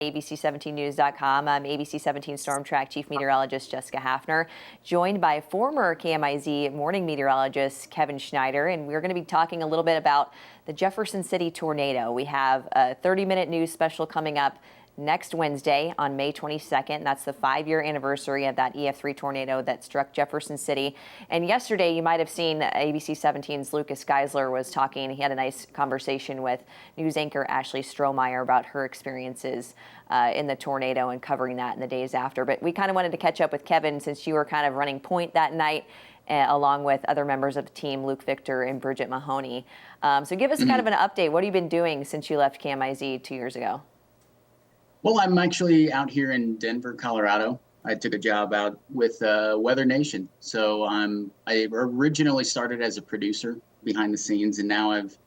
ABC17news.com. I'm ABC17 Storm Track Chief Meteorologist Jessica Hafner, joined by former KMIZ morning meteorologist Kevin Schneider, and we're going to be talking a little bit about the Jefferson City tornado. We have a 30-minute news special coming up next Wednesday on May 22nd. That's the 5-year anniversary of that EF3 tornado that struck Jefferson City. And yesterday, you might have seen ABC 17's Lucas Geisler was talking. He had a nice conversation with news anchor Ashley Strohmeyer about her experiences in the tornado and covering that in the days after. But we kind of wanted to catch up with Kevin since you were kind of running point that night, along with other members of the team, Luke Victor and Bridget Mahoney. So give us kind of an update. What have you been doing since you left KMIZ 2 years ago? Well, I'm actually out here in Denver, Colorado. I took a job out with Weather Nation. So I originally started as a producer behind the scenes, and now I've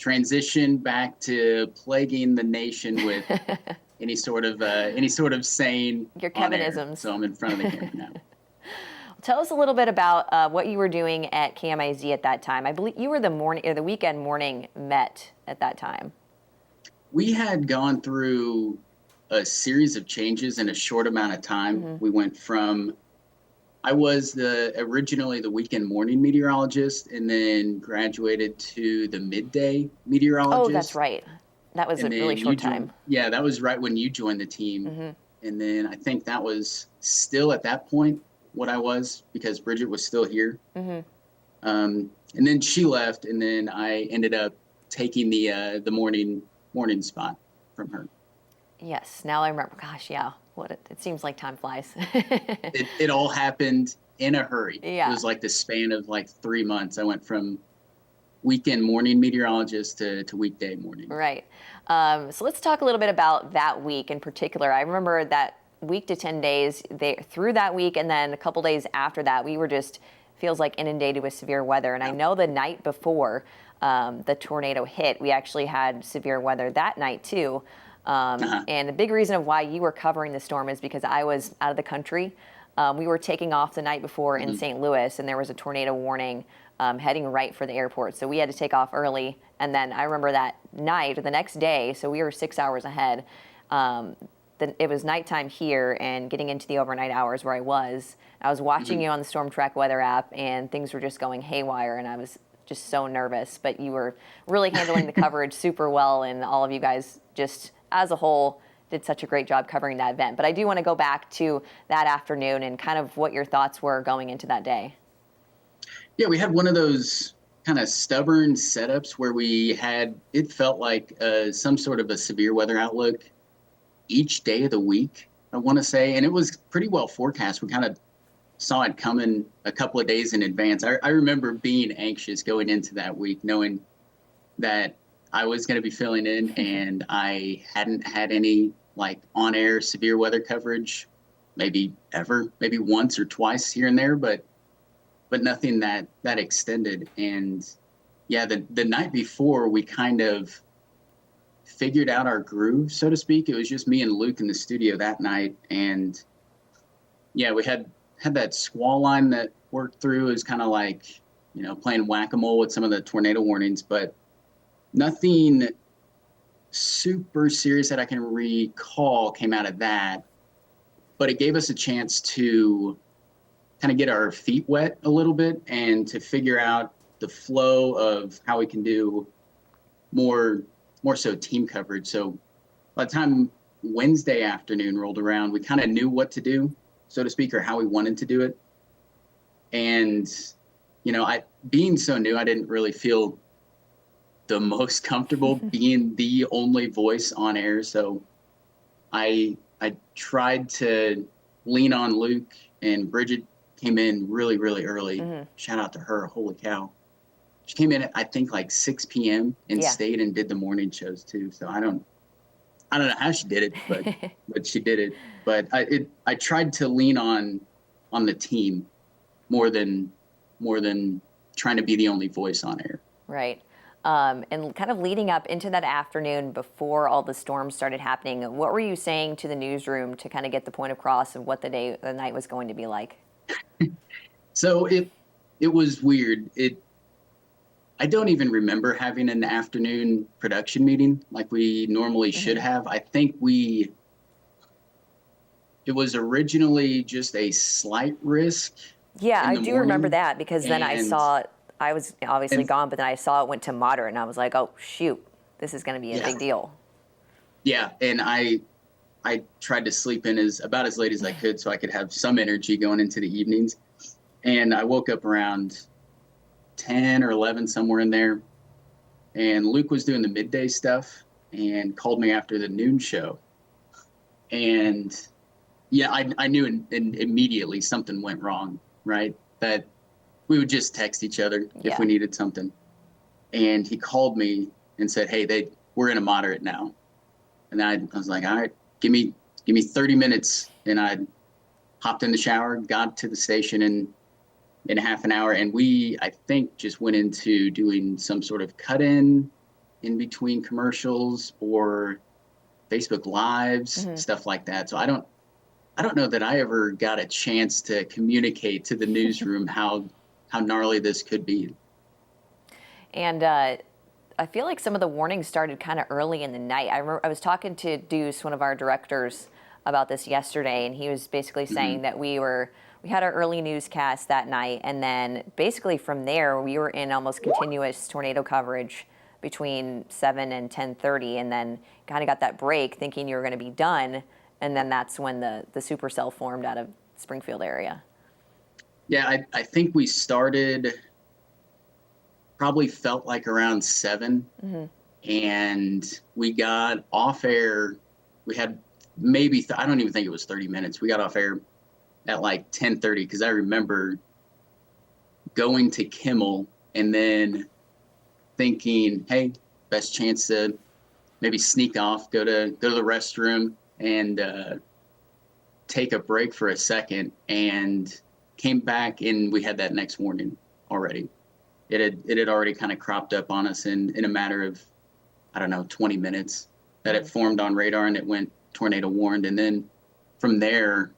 transitioned back to plaguing the nation with any sort of saying your Kevinisms. So I'm in front of the camera now. Tell us a little bit about what you were doing at KMIZ at that time. I believe you were the weekend morning Met at that time. We had gone through a series of changes in a short amount of time. Mm-hmm. We went from, I was originally the weekend morning meteorologist, and then graduated to the midday meteorologist. Oh, that's right. That was a really short time. Yeah, that was right when you joined the team. Mm-hmm. And then I think that was still at that point what I was, because Bridget was still here. Mm-hmm. And then she left, and then I ended up taking the morning spot from her. Yes, now I remember. Gosh, yeah. It seems like time flies. it all happened in a hurry. Yeah. It was like the span of like 3 months. I went from weekend morning meteorologist to weekday morning. Right. So let's talk a little bit about that week in particular. I remember that week to 10 days through that week, and then a couple days after that, we were just feels like inundated with severe weather. And I know the night before the tornado hit, we actually had severe weather that night too. And the big reason of why you were covering the storm is because I was out of the country. We were taking off the night before in St. Louis, and there was a tornado warning heading right for the airport. So we had to take off early. And then I remember that night or the next day, so we were 6 hours ahead. It was nighttime here and getting into the overnight hours where I was watching you on the Storm Track weather app, and things were just going haywire, and I was just so nervous. But you were really handling the coverage super well, and all of you guys just as a whole did such a great job covering that event. But I do want to go back to that afternoon and kind of what your thoughts were going into that day. Yeah, we had one of those kind of stubborn setups where it felt like some sort of a severe weather outlook each day of the week, I want to say. And it was pretty well forecast. We kind of saw it coming a couple of days in advance. I remember being anxious going into that week, knowing that I was going to be filling in, and I hadn't had any like on-air severe weather coverage, maybe once or twice here and there, but nothing that extended. And yeah, the night before, we kind of figured out our groove, so to speak. It was just me and Luke in the studio that night, and yeah, we had that squall line that worked through. It was kind of like, playing whack-a-mole with some of the tornado warnings, but nothing super serious that I can recall came out of that. But it gave us a chance to kind of get our feet wet a little bit and to figure out the flow of how we can do more so team coverage. So by the time Wednesday afternoon rolled around, we kind of knew what to do, so to speak, or how we wanted to do it. And, being so new, I didn't really feel the most comfortable being the only voice on air. So I tried to lean on Luke, and Bridget came in really, really early. Mm-hmm. Shout out to her. Holy cow. She came in at, I think, like 6 p.m. and stayed and did the morning shows too. So I don't know how she did it, but she did it. But I tried to lean on the team more than trying to be the only voice on air. Right. And kind of leading up into that afternoon before all the storms started happening, what were you saying to the newsroom to kind of get the point across of what the night was going to be like? So it was weird. I don't even remember having an afternoon production meeting like we normally should have. I think we it was originally just a slight risk Yeah, in I the do remember morning, that because then and I was obviously and gone, but then I saw it went to moderate and I was like, oh, shoot, this is going to be a yeah, big deal. yeah, and I tried to sleep in as about as late as I could so I could have some energy going into the evenings. And I woke up around 10 or 11, somewhere in there. And Luke was doing the midday stuff and called me after the noon show. And yeah, I knew immediately something went wrong, right? That we would just text each other if we Yeah. needed something. And he called me and said, "Hey, we're in a moderate now." And I was like, "All right, give me 30 minutes." And I hopped in the shower, got to the station in half an hour, and we, I think, just went into doing some sort of cut in between commercials or Facebook lives, Hmm. stuff like that. So I don't know that I ever got a chance to communicate to the newsroom how gnarly this could be. And I feel like some of the warnings started kind of early in the night. I remember I was talking to Deuce, one of our directors, about this yesterday, and he was basically Mm-hmm. saying that we had our early newscast that night, and then basically from there we were in almost continuous tornado coverage between 7 and 10:30, and then kind of got that break thinking you were going to be done, and then that's when the supercell formed out of Springfield area. Yeah, I think we started probably felt like around 7, Hmm. and we got off air. We had maybe I don't even think it was 30 minutes. We got off air at like 10:30 because I remember going to Kimmel and then thinking, "Hey, best chance to maybe sneak off, go to the restroom, and take a break for a second." And came back, and we had that next warning already. It had already kind of cropped up on us in a matter of, I don't know, 20 minutes that it formed on radar, and it went tornado warned. And then from there,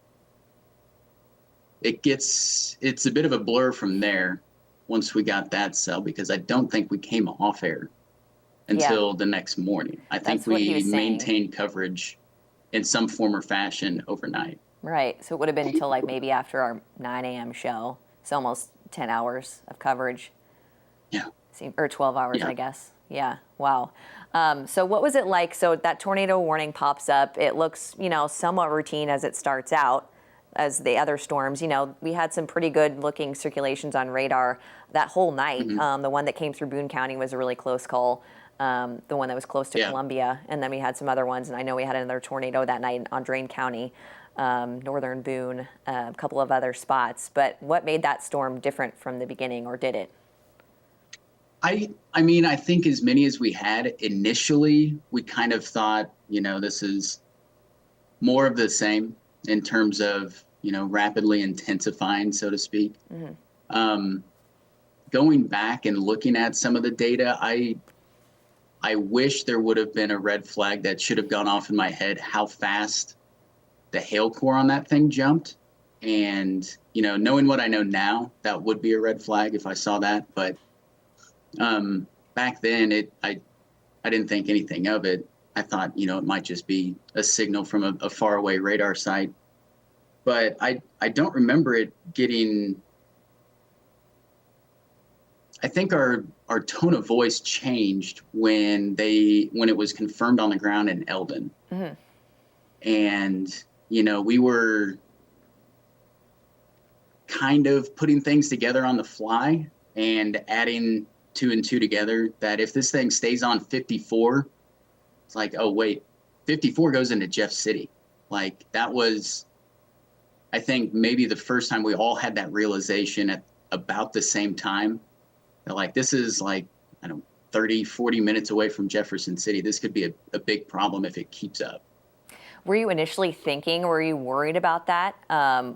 it's a bit of a blur from there once we got that cell, because I don't think we came off air Yeah, until the next morning. I think that's what he we was saying. maintained coverage in some form or fashion overnight. Right. So it would have been until like maybe after our 9 a.m. show. It's almost 10 hours of coverage, Yeah. or 12 hours, Yeah. I guess. Yeah. Wow. So what was it like? So that tornado warning pops up. It looks, somewhat routine as it starts out, as the other storms. We had some pretty good looking circulations on radar that whole night. Hmm. The one that came through Boone County was a really close call. The one that was close to Yeah. Columbia, and then we had some other ones. And I know we had another tornado that night on Drain County, northern Boone, a couple of other spots. But what made that storm different from the beginning, or did it? I mean, I think as many as we had initially, we kind of thought, this is more of the same in terms of, rapidly intensifying, so to speak. Hmm. Um, Going back and looking at some of the data, I wish there would have been a red flag that should have gone off in my head, how fast the hail core on that thing jumped. And, knowing what I know now, that would be a red flag if I saw that. But back then, I didn't think anything of it. I thought, it might just be a signal from a faraway radar site. But I don't remember it getting. I think our tone of voice changed when it was confirmed on the ground in Eldon. Hmm. And we were kind of putting things together on the fly and adding two and two together, that if this thing stays on 54, it's like, oh wait, 54 goes into Jeff City. Like, that was, I think, maybe the first time we all had that realization at about the same time, that like, this is like, I don't know, 30, 40 minutes away from Jefferson City. This could be a big problem if it keeps up. Were you initially thinking, were you worried about that?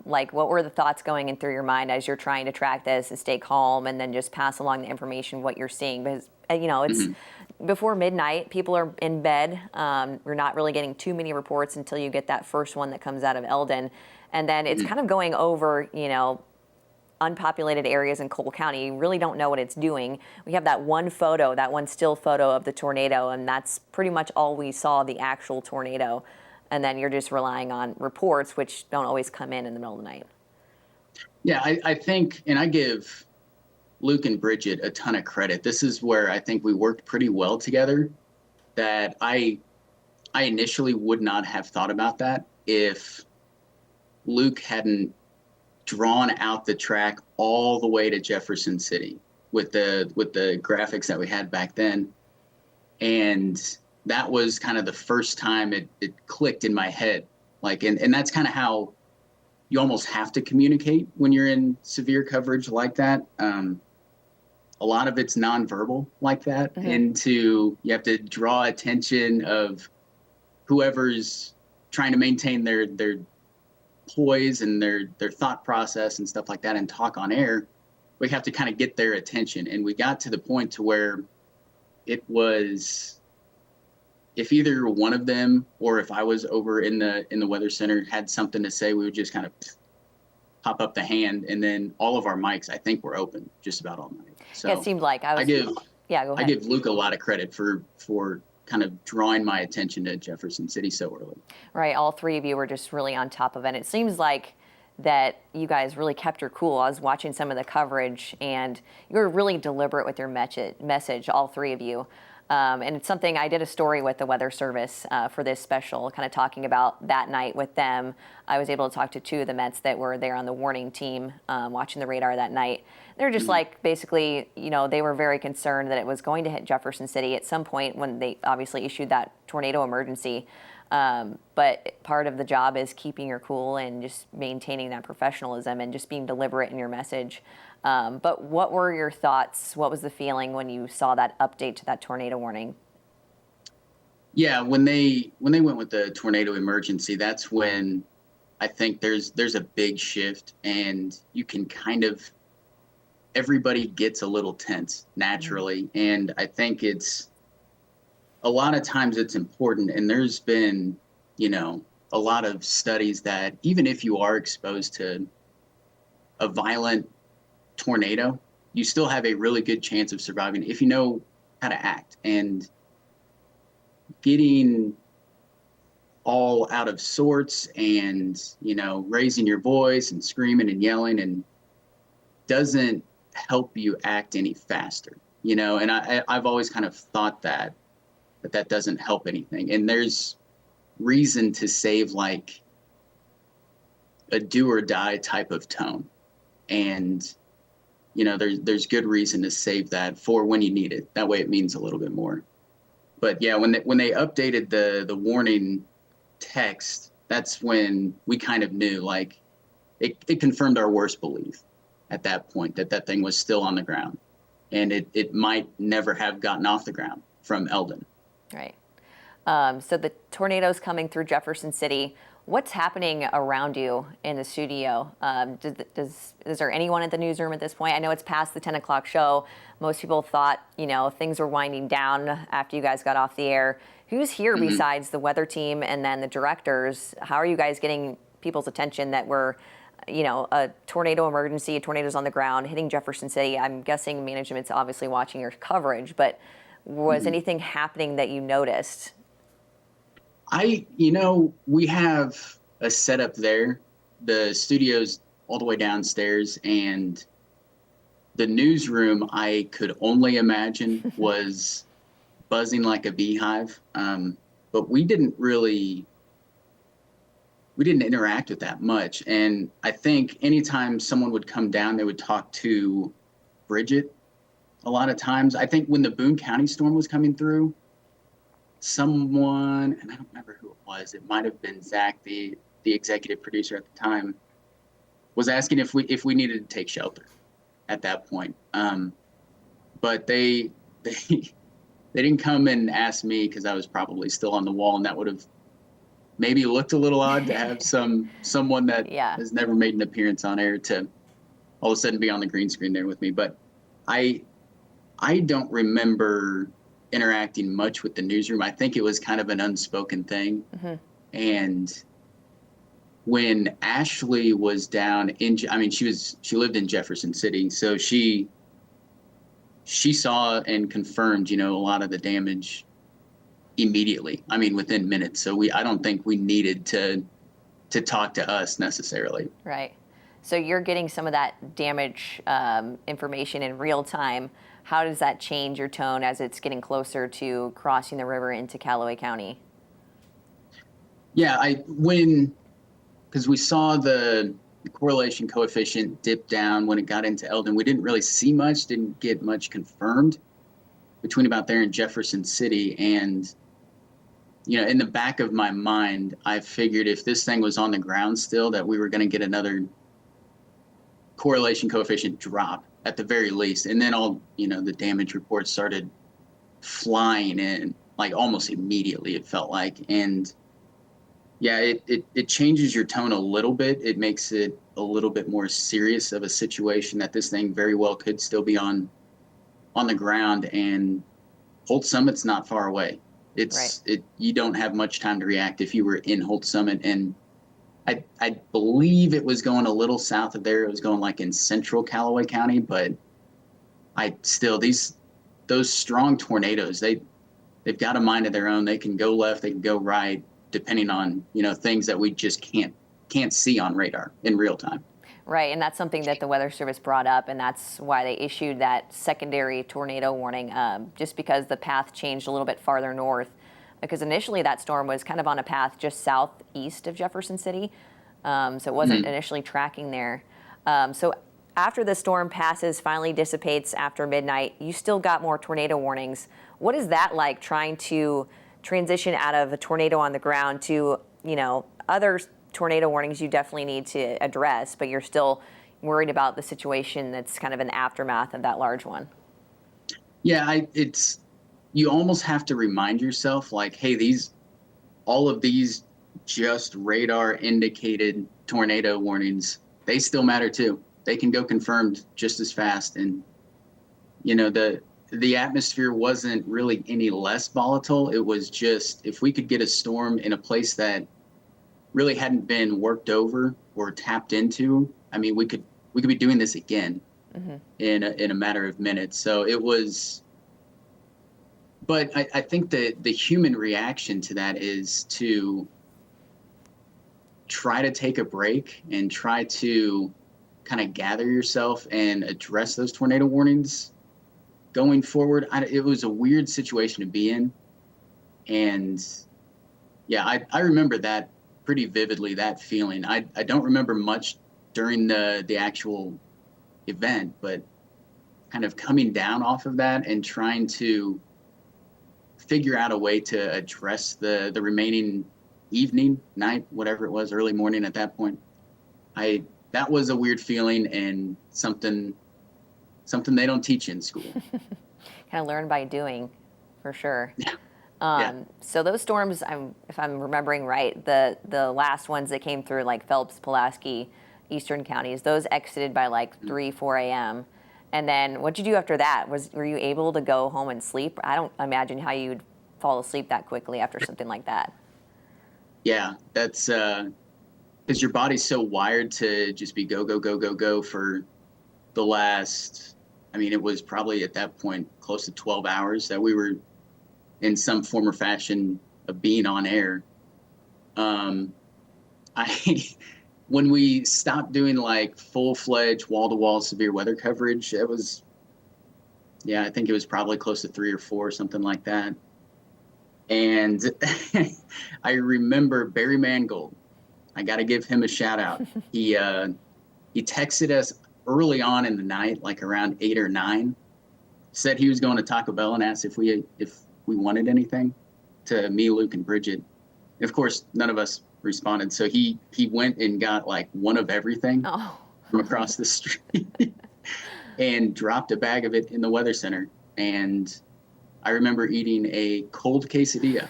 Like, what were the thoughts going in through your mind as you're trying to track this and stay calm and then just pass along the information, what you're seeing? Because, it's Hmm. before midnight, people are in bed. We're not really getting too many reports until you get that first one that comes out of Eldon. And then it's Hmm. kind of going over, unpopulated areas in Cole County. You really don't know what it's doing. We have that one still photo of the tornado, and that's pretty much all we saw, the actual tornado. and then you're just relying on reports, which don't always come in the middle of the night. Yeah, I think, and I give Luke and Bridget a ton of credit. This is where I think we worked pretty well together. That I initially would not have thought about that if Luke hadn't drawn out the track all the way to Jefferson City with the graphics that we had back then. And that was kind of the first time it clicked in my head. Like, and that's kind of how you almost have to communicate when you're in severe coverage like that. A lot of it's nonverbal like that. You have to draw attention of whoever's trying to maintain their poise and their thought process and stuff like that and talk on air. We have to kind of get their attention. And we got to the point to where it was, if either one of them or if I was over in the weather center had something to say, we would just kind of pop up the hand, and then all of our mics, I think, were open just about all night. So Yeah, it seemed like I give go ahead. I give Luke a lot of credit for kind of drawing my attention to Jefferson City so early. Right, all three of you were just really on top of it. And it seems like that you guys really kept your cool. I was watching some of the coverage, and you were really deliberate with your message, all three of you. And it's something, I did a story with the Weather Service for this special, kind of talking about that night with them. I was able to talk to two of the Mets that were there on the warning team watching the radar that night. They're just like, basically, they were very concerned that it was going to hit Jefferson City at some point when they obviously issued that tornado emergency. But part of the job is keeping your cool and just maintaining that professionalism and just being deliberate in your message. But what were your thoughts? What was the feeling when you saw that update to that tornado warning? Yeah, when they went with the tornado emergency, that's when I think there's a big shift, and you can kind of, everybody gets a little tense naturally. And I think it's a lot of times it's important. And there's been, a lot of studies that even if you are exposed to a violent tornado, you still have a really good chance of surviving if you know how to act. And getting all out of sorts and, raising your voice and screaming and yelling and doesn't help you act any faster, and I've always kind of thought that doesn't help anything. And there's reason to save like a do or die type of tone. And, there's good reason to save that for when you need it. That way it means a little bit more. But yeah, when they updated the warning text, that's when we kind of knew, like, it confirmed our worst belief at that point, that thing was still on the ground. And it might never have gotten off the ground from Eldon. Right. So the tornado's coming through Jefferson City. What's happening around you in the studio? Is there anyone at the newsroom at this point? I know it's past the 10 o'clock show. Most people thought, things were winding down after you guys got off the air. Who's here besides the weather team and then the directors? How are you guys getting people's attention that we're, a tornado emergency, a tornado's on the ground hitting Jefferson City? I'm guessing management's obviously watching your coverage, but was anything happening that you noticed? We have a setup there. The studio's all the way downstairs, and the newsroom, I could only imagine, was buzzing like a beehive. But we didn't interact with that much. And I think anytime someone would come down, they would talk to Bridget a lot of times. I think when the Boone County storm was coming through, someone, and I don't remember who it was, it might have been Zach, the executive producer at the time, was asking if we needed to take shelter at that point. But they didn't come and ask me because I was probably still on the wall, and that would have maybe looked a little odd to have someone that has never made an appearance on air to all of a sudden be on the green screen there with me. But I don't remember interacting much with the newsroom. I think it was kind of an unspoken thing. And when Ashley was down she lived in Jefferson City, so she saw and confirmed, a lot of the damage immediately. I mean, within minutes. So I don't think we needed to talk to us necessarily. Right. So you're getting some of that damage information in real time. How does that change your tone as it's getting closer to crossing the river into Callaway County? Yeah, because we saw the correlation coefficient dip down when it got into Eldon. We didn't really see much, didn't get much confirmed between about there and Jefferson City. And, in the back of my mind, I figured if this thing was on the ground still, that we were going to get another correlation coefficient drop at the very least. And then the damage reports started flying in like almost immediately, it felt like. And yeah, it changes your tone a little bit. It makes it a little bit more serious of a situation that this thing very well could still be on the ground. And Holt Summit's not far away. You don't have much time to react if you were in Holt Summit. And I believe it was going a little south of there. It was going like in central Callaway County, but those strong tornadoes, they've got a mind of their own. They can go left, they can go right, depending on, things that we just can't see on radar in real time. Right, and that's something that the Weather Service brought up, and that's why they issued that secondary tornado warning, just because the path changed a little bit farther north. Because initially that storm was kind of on a path just southeast of Jefferson City, so it wasn't initially tracking there. So after the storm passes, finally dissipates after midnight, you still got more tornado warnings. What is that like, trying to transition out of a tornado on the ground to, other tornado warnings you definitely need to address, but you're still worried about the situation that's kind of an aftermath of that large one? Yeah, you almost have to remind yourself, like, hey, all of these just radar indicated tornado warnings, they still matter too. They can go confirmed just as fast. And, the atmosphere wasn't really any less volatile. It was just, if we could get a storm in a place that really hadn't been worked over or tapped into, I mean, we could be doing this again in a matter of minutes. So it was, but I think that the human reaction to that is to try to take a break and try to kind of gather yourself and address those tornado warnings going forward. It was a weird situation to be in. And yeah, I remember that pretty vividly, that feeling. I don't remember much during the actual event, but kind of coming down off of that and trying to figure out a way to address the remaining evening, night, whatever it was, early morning at that point. That was a weird feeling, and something they don't teach in school. Kind of learn by doing, for sure. Yeah. So those storms, if I'm remembering right, the last ones that came through, like Phelps, Pulaski, Eastern counties, those exited by like 3, 4 a.m. And then what'd you do after that? Were you able to go home and sleep? I don't imagine how you'd fall asleep that quickly after something like that. Yeah, that's because your body's so wired to just be go, go, go, go, go for the last, I mean, it was probably at that point close to 12 hours that we were in some form or fashion of being on air. When we stopped doing like full-fledged wall-to-wall severe weather coverage, I think it was probably close to 3 or 4, something like that. And I remember Barry Mangold. I got to give him a shout out. He texted us early on in the night, like around 8 or 9, said he was going to Taco Bell and asked if we wanted anything, to me, Luke, and Bridget. And of course, none of us responded. So he went and got like one of everything from across the street and dropped a bag of it in the weather center. And I remember eating a cold quesadilla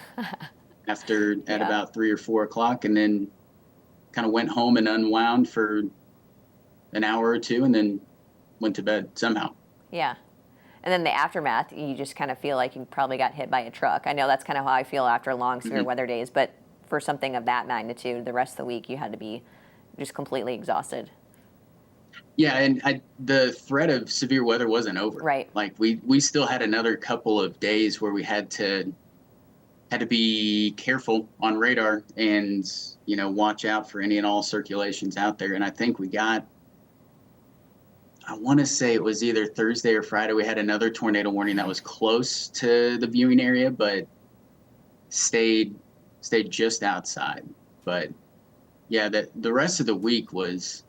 at about 3 or 4 o'clock, and then kind of went home and unwound for an hour or 2, and then went to bed somehow. Yeah. And then the aftermath, you just kind of feel like you probably got hit by a truck. I know that's kind of how I feel after long, severe weather days, but for something of that magnitude, the rest of the week, you had to be just completely exhausted. Yeah, and the threat of severe weather wasn't over. Right. Like we still had another couple of days where we had to had to be careful on radar and, watch out for any and all circulations out there. And I think I want to say it was either Thursday or Friday, we had another tornado warning that was close to the viewing area, but stayed just outside. But yeah, the rest of the week it's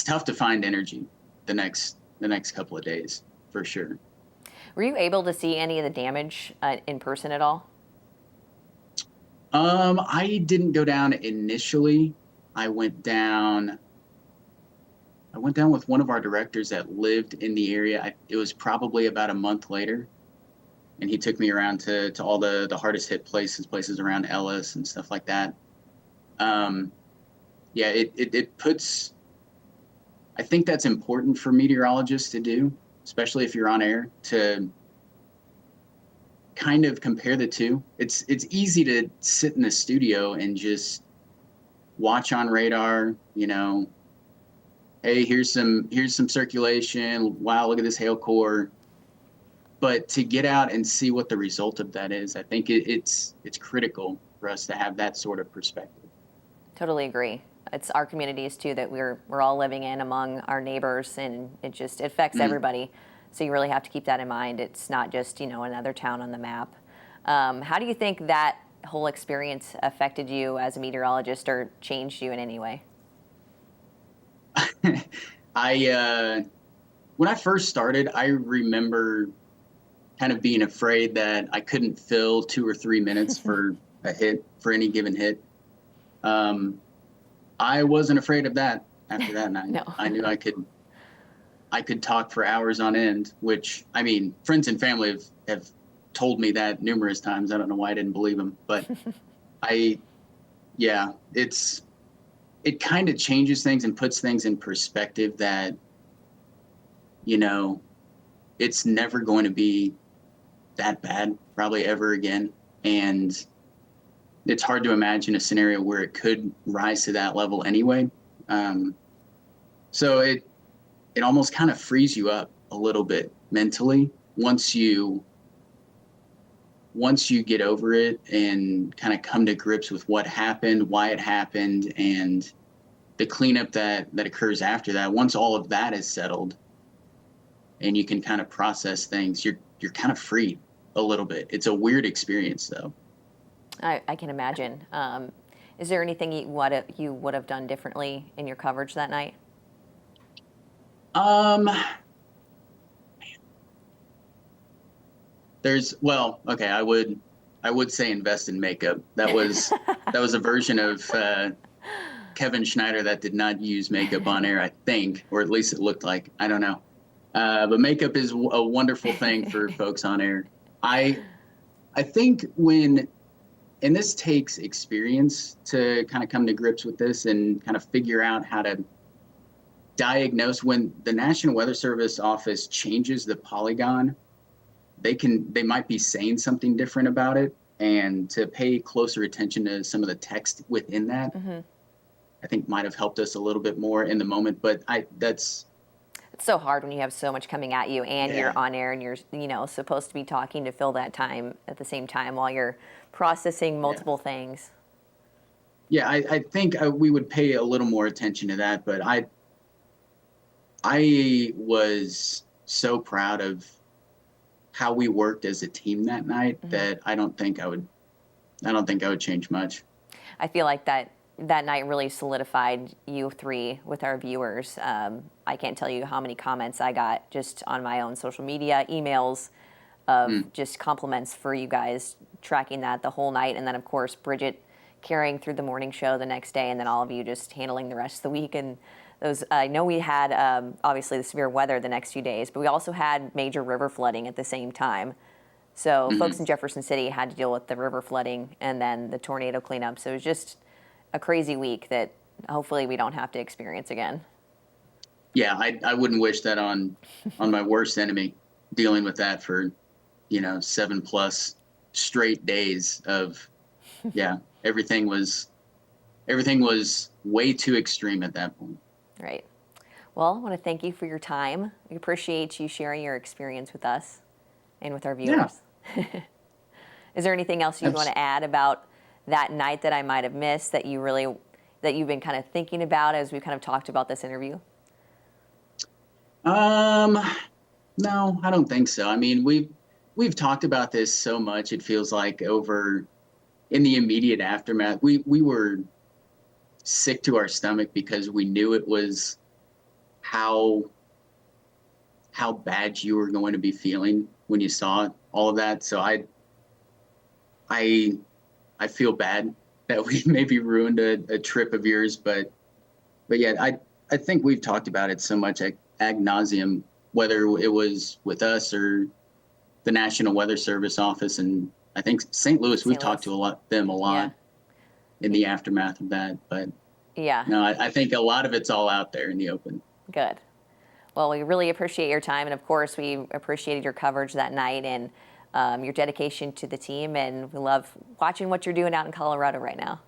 tough to find energy the next couple of days for sure. Were you able to see any of the damage in person at all? I didn't go down initially. I went down with one of our directors that lived in the area. It was probably about a month later, and he took me around to all the hardest hit places around Ellis and stuff like that. Yeah, it puts. I think that's important for meteorologists to do, especially if you're on air, to kind of compare the two. It's easy to sit in the studio and just watch on radar, hey, here's some circulation. Wow, look at this hail core. But to get out and see what the result of that is, I think it's critical for us to have that sort of perspective. Totally agree. It's our communities too that we're all living in among our neighbors, and it affects everybody. So you really have to keep that in mind. It's not just another town on the map. How do you think that whole experience affected you as a meteorologist or changed you in any way? When I first started, I remember kind of being afraid that I couldn't fill 2 or 3 minutes for a hit, for any given hit. I wasn't afraid of that after that night. No. I knew I could talk for hours on end, which, I mean, friends and family have told me that numerous times. I don't know why I didn't believe them, but it kind of changes things and puts things in perspective that, it's never going to be that bad, probably ever again. And it's hard to imagine a scenario where it could rise to that level anyway. So it almost kind of frees you up a little bit mentally once you get over it and kind of come to grips with what happened, why it happened, and the cleanup that occurs after that. Once all of that is settled and you can kind of process things, you're kind of free a little bit. It's a weird experience though. I can imagine. Is there anything you would have done differently in your coverage that night? Okay, I would say invest in makeup. That was a version of Kevin Schneider that did not use makeup on air, I think, or at least it looked like. I don't know. But makeup is a wonderful thing for folks on air. I think and this takes experience to kind of come to grips with this and kind of figure out how to diagnose. When the National Weather Service office changes the polygon, they might be saying something different about it, and to pay closer attention to some of the text within that, I think might have helped us a little bit more in the moment. But it's so hard when you have so much coming at you and you're on air and you're supposed to be talking to fill that time at the same time while you're processing multiple things. Yeah, I think we would pay a little more attention to that. But I was so proud of how we worked as a team that night that I don't think I would change much. I feel like that night really solidified you three with our viewers. I can't tell you how many comments I got just on my own social media, emails of just compliments for you guys tracking that the whole night. And then, of course, Bridget carrying through the morning show the next day, and then all of you just handling the rest of the week. And I know we had obviously the severe weather the next few days, but we also had major river flooding at the same time. So folks in Jefferson City had to deal with the river flooding and then the tornado cleanup. So it was just a crazy week that hopefully we don't have to experience again. Yeah, I wouldn't wish that on my worst enemy, dealing with that for 7+ straight days of everything was way too extreme at that point. Right. Well, I want to thank you for your time. We appreciate you sharing your experience with us and with our viewers. Yeah. Is there anything else you'd want to add about that night that I might have missed that you've been kind of thinking about as we kind of talked about this interview? No, I don't think so. I mean, we've talked about this so much. It feels like over in the immediate aftermath, we were sick to our stomach because we knew it was how bad you were going to be feeling when you saw all of that. So I feel bad that we maybe ruined a trip of yours, but yeah, I think we've talked about it so much ad nauseum, whether it was with us or the National Weather Service office, and I think St. Louis, we've talked to them a lot in the aftermath of that. But Yeah. no, I think a lot of it's all out there in the open. Good. Well, we really appreciate your time, and of course, we appreciated your coverage that night and your dedication to the team, and we love watching what you're doing out in Colorado right now.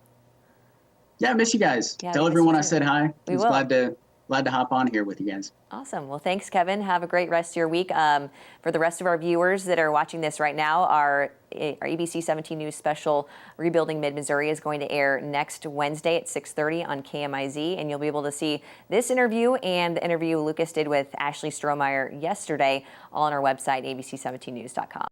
Yeah, I miss you guys. Yeah, Tell everyone I said hi. We will. Glad to hop on here with you guys. Awesome. Well, thanks, Kevin. Have a great rest of your week. For the rest of our viewers that are watching this right now, our ABC 17 News special, Rebuilding Mid-Missouri, is going to air next Wednesday at 6:30 on KMIZ, and you'll be able to see this interview and the interview Lucas did with Ashley Strohmeyer yesterday all on our website, abc17news.com.